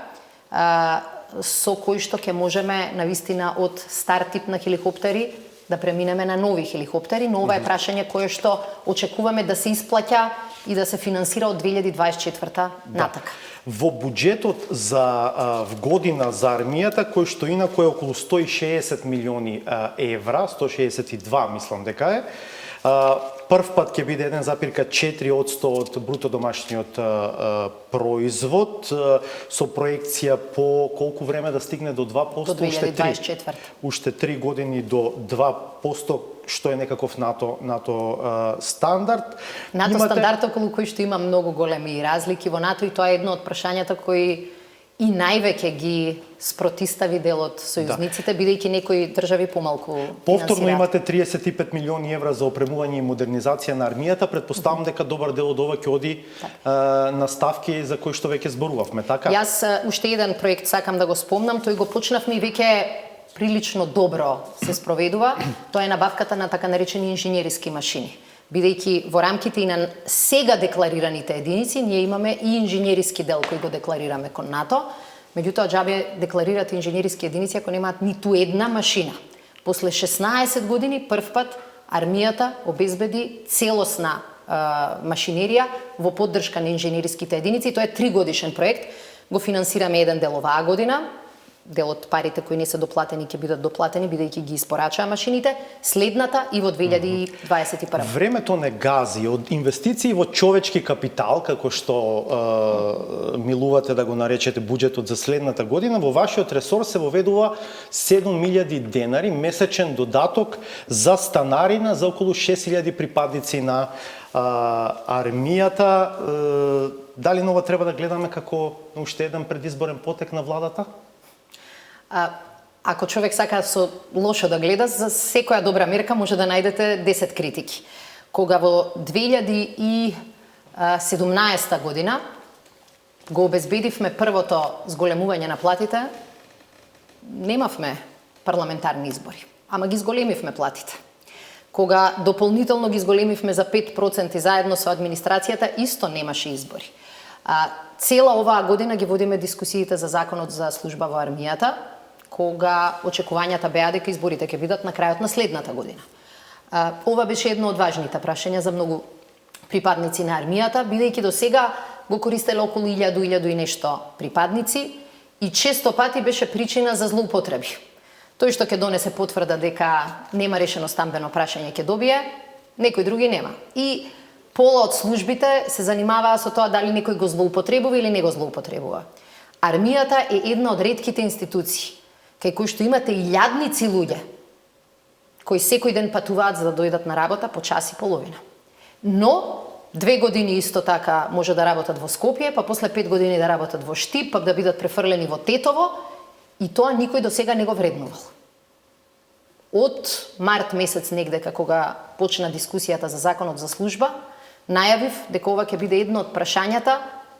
Speaker 3: со кои што ќе можеме навистина од стар тип на хеликоптери да преминеме на нови хеликоптери, но ова е прашање кое што очекуваме да се исплаќа и да се финансира од 2024 натака.
Speaker 1: Во буџетот за година за армијата, кој што инаку е околу 160 милиони евра, 162 мислам дека е, прв пат ќе биде 1,4% од бруто домашниот производ, со проекција по колку време да стигне до 2%?
Speaker 3: До 2024.
Speaker 1: Уште 3 години до 2%, што е некаков НАТО стандард.
Speaker 3: НАТО стандард околу кој што има многу големи разлики во НАТО и тоа е едно од прашањата кои и највеќе ги спротистави дел од сојузниците, бидејќи некои држави помалку
Speaker 1: Повторно
Speaker 3: финансираат.
Speaker 1: имате 35 милиони евра за опремување и модернизација на армијата. Предпоставам дека добар дел од ова ќе оди на ставки за кои што веќе зборувавме, така?
Speaker 3: Јас уште еден проект сакам да го спомнам, тој го почнавме и веќе прилично добро се спроведува. Тоа е набавката на така наречени инженериски машини. Бидејќи во рамките и на сега декларираните единици, ние имаме и инженериски дел кој го декларираме кон НАТО, меѓутоа џабе декларирате инженериски единици ако немаат ниту една машина. После 16 години прв пат армијата обезбеди целосна машинерија во поддршка на инженериските единици. Тоа е 3-годишен проект. Го финансираме еден дел оваа година. Дел од парите кои не се доплатени ќе бидат доплатени бидејќи ги испорачаа машините, следната и во 2021.
Speaker 1: Времето не гази. Од инвестиции во човечки капитал, како што милувате да го наречете буџетот за следната година, во вашиот ресор се воведува 7.000 денари месечен додаток за станарина за околу 6.000 припадници на армијата. Дали нова треба да гледаме како уште еден предизборен потек на владата?
Speaker 3: Ако човек сака со лошо да гледа, за секоја добра мерка може да најдете 10 критики. Кога во 2017 година го обезбедивме првото зголемување на платите, немавме парламентарни избори, ама ги зголемивме платите. Кога дополнително ги зголемивме за 5% заедно со администрацијата, исто немаше избори. Цела оваа година ги водиме дискусиите за законот за служба во армијата, кога очекувањата беа дека изборите ќе бидат на крајот на следната година. Ова беше едно од важните прашања за многу припадници на армијата, бидејќи до сега го користеле околу 1000 и нешто припадници и често пати беше причина за злоупотреби. Тој што ќе донесе потврда дека нема решено стамбено прашање ќе добие, некои други нема. И пола од службите се занимаваа со тоа дали некој го злоупотребува или не го злоупотребува. Армијата е една од ретките институции кај кои што имате илјадници луѓе кои секој ден патуваат за да дојдат на работа по час и половина. Но 2 години исто така може да работат во Скопје, па после 5 години да работат во Штип, па да бидат префрлени во Тетово, и тоа никој до сега не го вреднувал. Од март месец негде кога почна дискусијата за законот за служба, најавив дека ова ќе биде едно од прашањата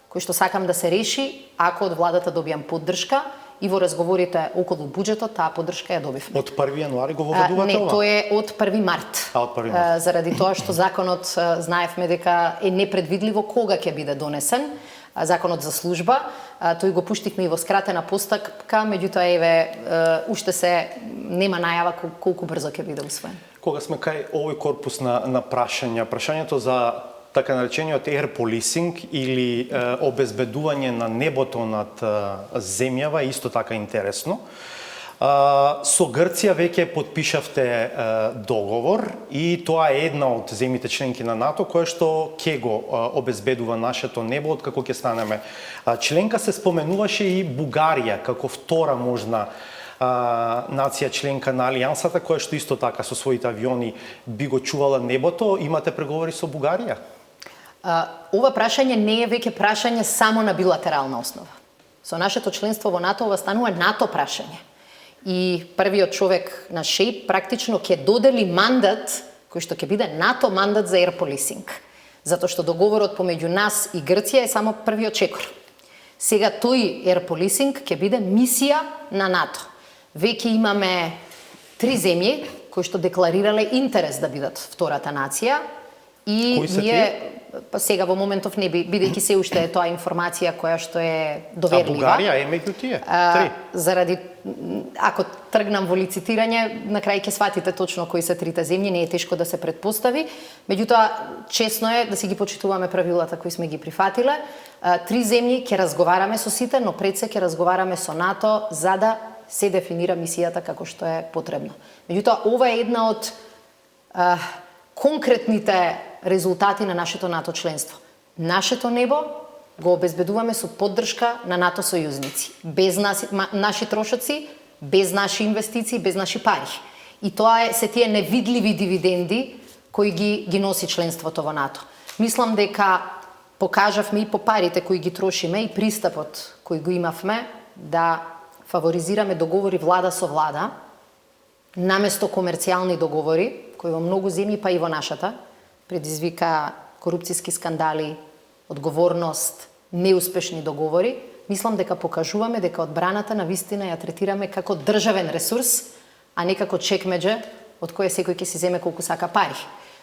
Speaker 3: кои што сакам да се реши ако од владата добијам поддршка, и во разговорите околу буџетот таа поддршка ја добивме.
Speaker 1: Од 1 јануари го воведувате
Speaker 3: Не,
Speaker 1: ова?
Speaker 3: тоа е од 1 март.
Speaker 1: Од 1 март.
Speaker 3: Заради тоа што законот знаевме дека е непредвидливо кога ќе биде донесен, законот за служба. Тој го пуштивме и во скратена постапка, меѓутоа уште се нема најава колку брзо ќе биде усвоен.
Speaker 1: Кога сме кај овој корпус на прашањето за така наречениот air policing или обезбедување на небото над земјава, исто така интересно. Со Грција веќе потпишавте договор и тоа е една од земјите членки на НАТО која што ќе го обезбедува нашето небо откако ќе станеме членка. Се споменуваше и Бугарија како втора можна нација членка на Алијансата која што исто така со своите авиони би го чувала небото. Имате преговори со Бугарија?
Speaker 3: Ова прашање не е веќе прашање само на билатерална основа. Со нашето членство во НАТО ова станува НАТО прашање. И првиот човек на ШЕИП практично ќе додели мандат кој што ќе биде НАТО мандат за air policing. Затоа што договорот помеѓу нас и Грција е само првиот чекор. Сега тој air policing ќе биде мисија на НАТО. Веќе имаме 3 земји кои што декларирале интерес да бидат втората нација и
Speaker 1: Кои се
Speaker 3: ние па сега во моментов не бидејќи се уште е тоа информација која што е доверлива.
Speaker 1: А Бугарија е меѓу тие? 3.
Speaker 3: Заради ако тргнам во лицитирање, на крај ќе сватите точно кои се трите земји, не е тешко да се претпостави. Меѓутоа, честно е да си ги почитуваме правилата кои сме ги прифатиле. 3 земји ќе разговараме со сите, но пред се ќе разговараме со НАТО за да се дефинира мисијата како што е потребно. Меѓутоа, ова е една од конкретните резултати на нашето НАТО членство. Нашето небо го обезбедуваме со поддршка на НАТО сојузници. Без наши трошоци, без наши инвестиции, без наши пари. И тоа се тие невидливи дивиденди кои ги носи членството во НАТО. Мислам дека покажавме и по парите кои ги трошиме и пристапот кој го имавме да фаворизираме договори влада со влада, наместо комерцијални договори, кои во многу земји, па и во нашата, предизвика корупцијски скандали, одговорност, неуспешни договори. Мислам дека покажуваме дека одбраната на вистина ја третираме како државен ресурс, а не како чекмеџе од кое секој ќе си земе колку сака пари.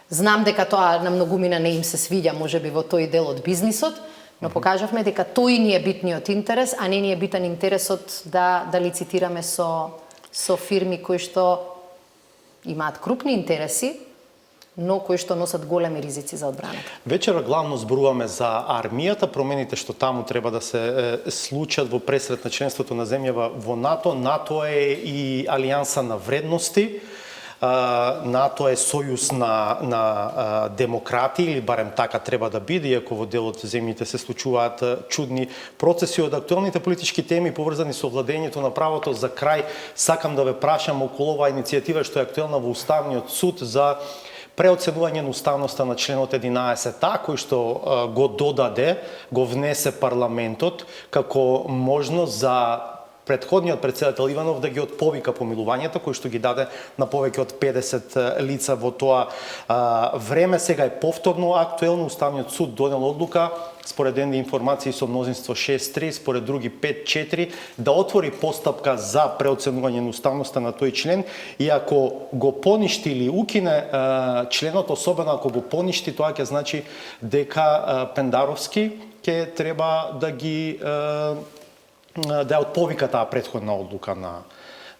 Speaker 3: Знам дека тоа на многумина не им се свиѓа, можеби во тој дел од бизнисот, но покажавме дека тој ни е битниот интерес, а не ни е битен интересот да лицитираме со фирми кои што имаат крупни интереси, но кои што носат големи ризици за одбраната.
Speaker 1: Вечера главно зборуваме за армијата, промените што таму треба да се случат во пресрет на членството на земјава во НАТО. НАТО е и алијанса на вредности. НАТО е сојуз на демократи, или барем така треба да биде, иако во дел од земјите се случуваат чудни процеси. Од актуелните политички теми поврзани со владењето на правото, за крај сакам да ве прашам околу оваа иницијатива што е актуелна во Уставниот суд за преоценување на уставноста на членот 11а, кој што го додаде, го внесе парламентот како можност за претходниот председател Иванов да ги отповика помилувањата кои што ги даде на повеќе од 50 лица во тоа време. Сега е повторно актуелно. Уставниот суд донел одлука, според едни информации со мнозинство 6-3, според други 5-4, да отвори постапка за преоценување на уставноста на тој член, и ако го поништи или укине членот, особено ако го поништи, тоа ќе значи дека Пендаровски ќе треба да ја отповика таа претходна одлука на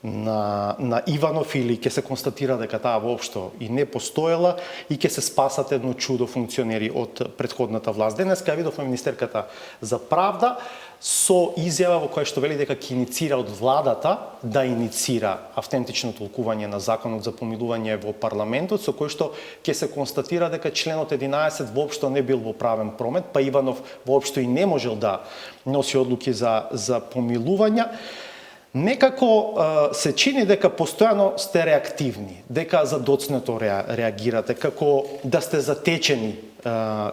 Speaker 1: на Иванов или ќе се констатира дека таа воопшто и не постоела и ќе се спасат едно чудо функционери од претходната власт. Денес ја видовме министерката за правда со изјава во која што вели дека ќе иницира од владата да иницира автентично толкување на законот за помилување во парламентот, со кој што ќе се констатира дека членот 11 воопшто не бил во правен промет, па Иванов воопшто и не можел да носи одлуки за помилување. Некако се чини дека постојано сте реактивни, дека за доцнето реагирате, како да сте затечени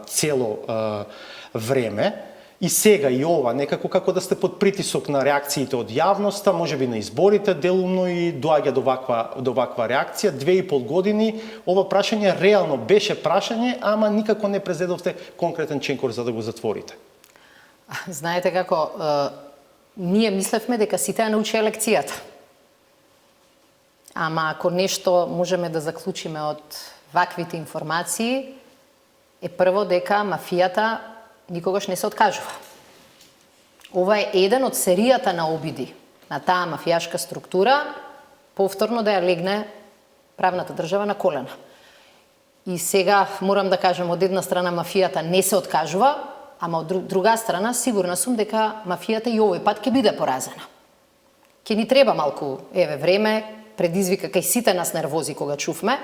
Speaker 1: цело време. И сега и ова, некако како да сте под притисок на реакциите од јавноста, можеби на изборите делумно и доаѓа до ваква реакција. 2,5 години ова прашање реално беше прашање, ама никако не презедовте конкретен ченкор за да го затворите.
Speaker 3: Знаете како, ние мислевме дека сите ја научија лекцијата. Ама ако нешто можеме да заклучиме од ваквите информации, е прво дека мафијата никогаш не се откажува. Ова е еден од серијата на обиди на таа мафијашка структура повторно да ја легне правната држава на колена. И сега морам да кажам, од една страна мафијата не се откажува, ама од друга страна сигурна сум дека мафијата и овој пат ќе биде поразена. Ќе ни треба малку време, предизвика кај сите нас нервози кога чувме.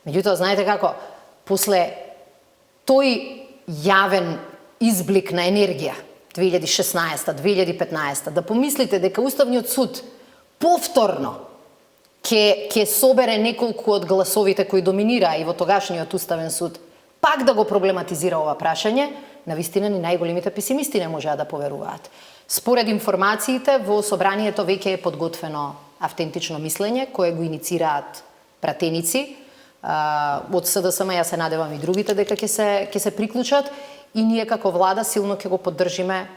Speaker 3: Меѓутоа, знаете како, после тој јавен изблик на енергија 2016-2015, да помислите дека Уставниот суд повторно ќе собере неколку од гласовите кои доминираа и во тогашниот Уставен суд, пак да го проблематизира ова прашање, навистина ни најголемите песимисти не можеа да поверуваат. Според информациите, во собранието веќе е подготвено автентично мислење, кое го иницираат пратеници од СДСМ, јас се надевам и другите дека ќе се приклучат, и ние како влада силно ќе го поддржиме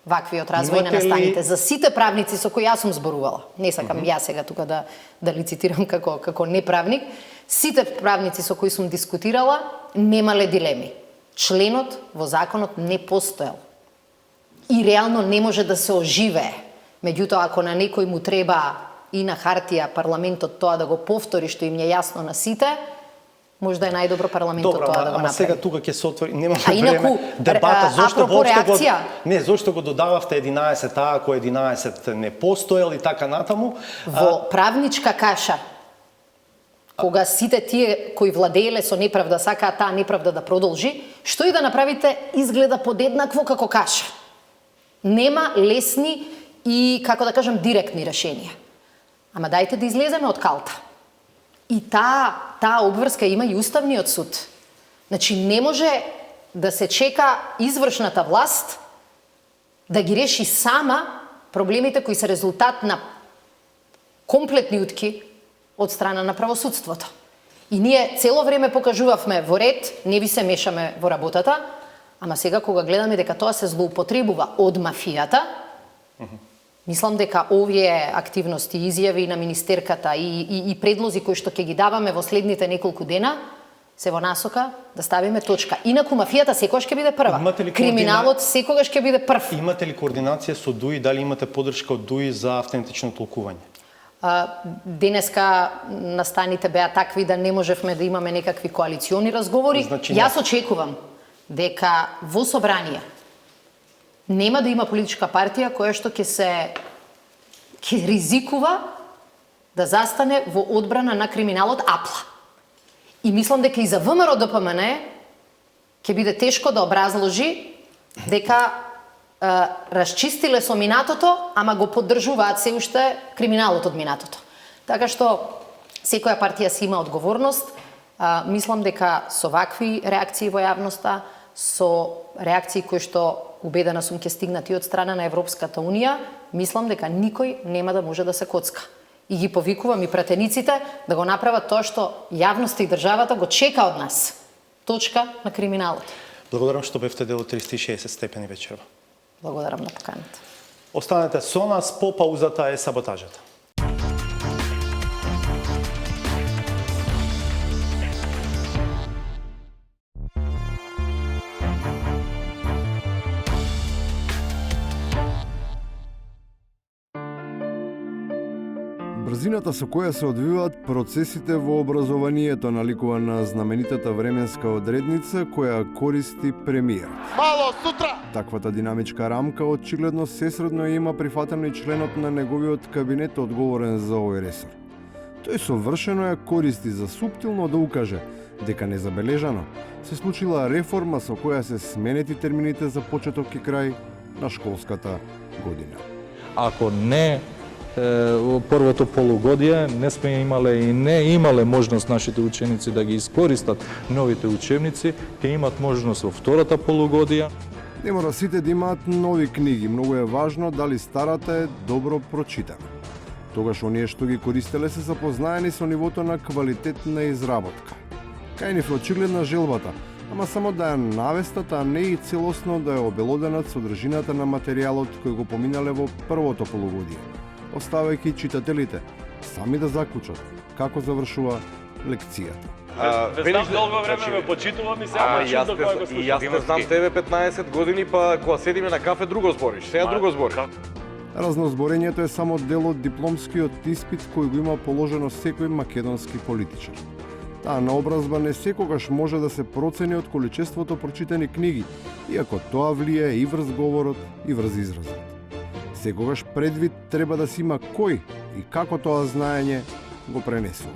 Speaker 3: ваквиот развој на настаните. За сите правници со кои јас сум зборувала, не сакам јас сега тука да лицитирам како неправник, сите правници со кои сум дискутирала немале дилеми. Членот во законот не постоел и реално не може да се оживее. Меѓутоа, ако на некој му треба и на хартија парламентот тоа да го повтори, што им е јасно на сите, може да е најдобро парламентот тоа да го направи.
Speaker 1: Сега тука ќе се отвори, немаме време дебата зошто зошто го додававте 11, ако 11 не постоел и така натаму.
Speaker 3: Во правничка каша, кога сите тие кои владееле со неправда сакаат таа неправда да продолжи, што и да направите изгледа подеднакво како каша. Нема лесни и, како да кажам, директни решенија. Ама дајте да излеземе од калта. И таа обврска има и Уставниот суд. Значи, не може да се чека извршната власт да ги реши сама проблемите кои се резултат на комплетни утки од страна на правосудството. И ние цело време покажувавме во ред, не ви се мешаме во работата, ама сега кога гледаме дека тоа се злоупотребува од мафијата, мислам дека овие активности, изјави на министерката и предлози кои што ќе ги даваме во следните неколку дена, се во насока да ставиме точка. Инаку мафијата секогаш ќе биде прва. Криминалот секогаш ќе биде прв.
Speaker 1: Имате ли координација со ДУИ, дали имате поддршка од ДУИ за автентично толкување?
Speaker 3: Денеска настаните беа такви да не можевме да имаме некакви коалициони разговори.
Speaker 1: Значи,
Speaker 3: јас очекувам дека во собрание нема да има политичка партија која што ќе ризикува да застане во одбрана на криминалот апла. И мислам дека и за ВМРО ДПМН ќе биде тешко да образложи дека расчистиле со минатото, ама го поддржуваат се уште криминалот од минатото. Така што секоја партија си има одговорност. Мислам дека со вакви реакции во јавноста, со реакции кои што убедена сум ќе стигнат и од страна на Европската Унија, мислам дека никој нема да може да се коцка. И ги повикувам и пратениците да го направат тоа што јавноста и државата го чека од нас. Точка на криминалот.
Speaker 1: Благодарам што бевте дел од 360 степени вечерва.
Speaker 3: Благодарам на поканата.
Speaker 1: Останете со нас, по паузата е саботажата.
Speaker 4: Брзината со која се одвиваат процесите во образованието наликува на знаменитата временска одредница која користи премиерот.
Speaker 5: Мало сутра!
Speaker 4: Таквата динамичка рамка очигледно сесредно има прифатено и членот на неговиот кабинет одговорен за овој ресор. Тој совршено ја користи за суптилно да укаже дека незабележано се случила реформа со која се сменети термините за почеток и крај на школската година.
Speaker 6: Ако не во првото полугодие не сме имале и не имале можност нашите ученици да ги искористат новите учебници, ќе имат можност во втората полугодија.
Speaker 4: Не мора сите да имаат нови книги, многу е важно дали старата е добро прочитана. Тогаш оние што ги користеле се запознаени со нивото на квалитетна изработка. Кај нив очигледна желбата, ама само да ја навестат, а не и целосно да ја обелоденат содржината на материјалот кој го поминале во првото полугодие, оставајќи читателите сами да заклучат како завршува лекцијата.
Speaker 7: Знам долго време ме почитувам и сега
Speaker 5: Јас
Speaker 7: до кој го слушам.
Speaker 5: те знам тебе 15 години, па кога седиме на кафе друго збориш, сега друго збориш.
Speaker 4: Разнозборењето е само дел од дипломскиот испит кој го има положено секој македонски политичар. Таа наобразба не секогаш може да се процени од количеството прочитани книги, иако тоа влијае и врз говорот и врз изразот. Секогаш предвид треба да се има кој и како тоа знаење го пренесува.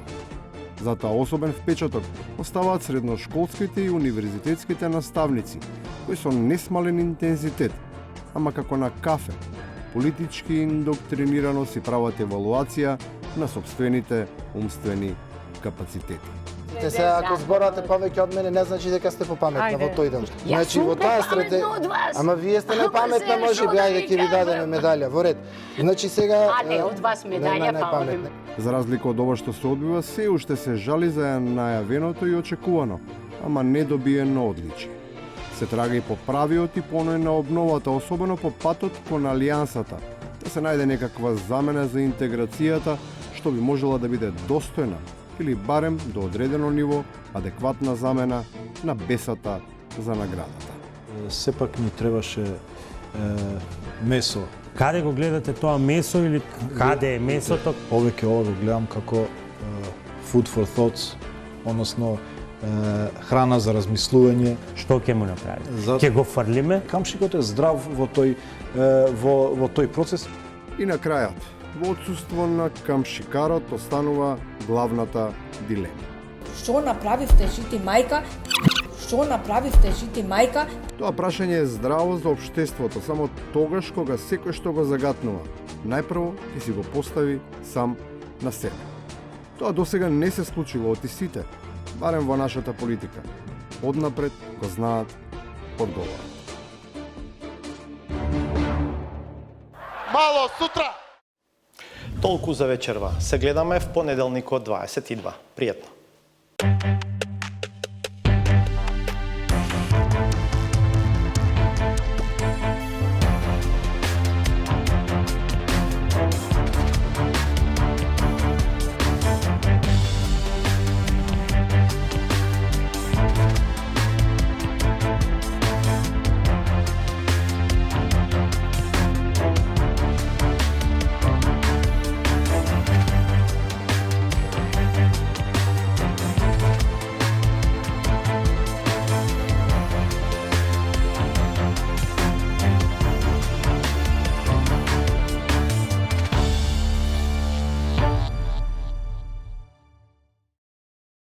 Speaker 4: Затоа особен впечаток оставаат средношколските и универзитетските наставници, кои со несмален интензитет, ама како на кафе, политички индоктринирано си прават евалуација на собствените умствени капацитети.
Speaker 8: Те сега ако зборате повеќе од мене, не значи дека сте попаметна во тој дел. Значи во таа Ама вие сте најпаметна, може би, ајде ќе ви дадеме медалја, во ред. Значи сега
Speaker 9: од вас медалја
Speaker 8: најпаметна.
Speaker 4: За разлика од ова што се одбива, се уште се жали за најавеното и очекувано, ама недобиено одличие. Се трага и по правиот и поној на обновата, особено по патот кон алијансата, да се најде некаква замена за интеграцијата, што би можела да биде достојна или барем до одредено ниво адекватна замена на бесата за наградата.
Speaker 10: Сепак ни требаше месо.
Speaker 11: Каде го гледате тоа месо или каде е месото?
Speaker 10: Повеќе ова го гледам како food for thoughts, односно храна за размислување.
Speaker 11: Што ќе му направи? Ќе го фрлиме?
Speaker 10: Камшикот е здрав во тој процес.
Speaker 4: И на крајот, во отсуство на камшикарот останува главната дилема.
Speaker 9: Што направивте жити мајка? Што направивте жити мајка?
Speaker 4: Тоа прашање е здраво за општеството, само тогаш кога секој што го загатнува, најпрво ќе си го постави сам на себе. Тоа досега не се случило од сите, барем во нашата политика. Однапред го знаат одговорот.
Speaker 5: Мало сутра!
Speaker 1: Толку за вечерва. Се гледаме в понеделникот 22. Пријатно.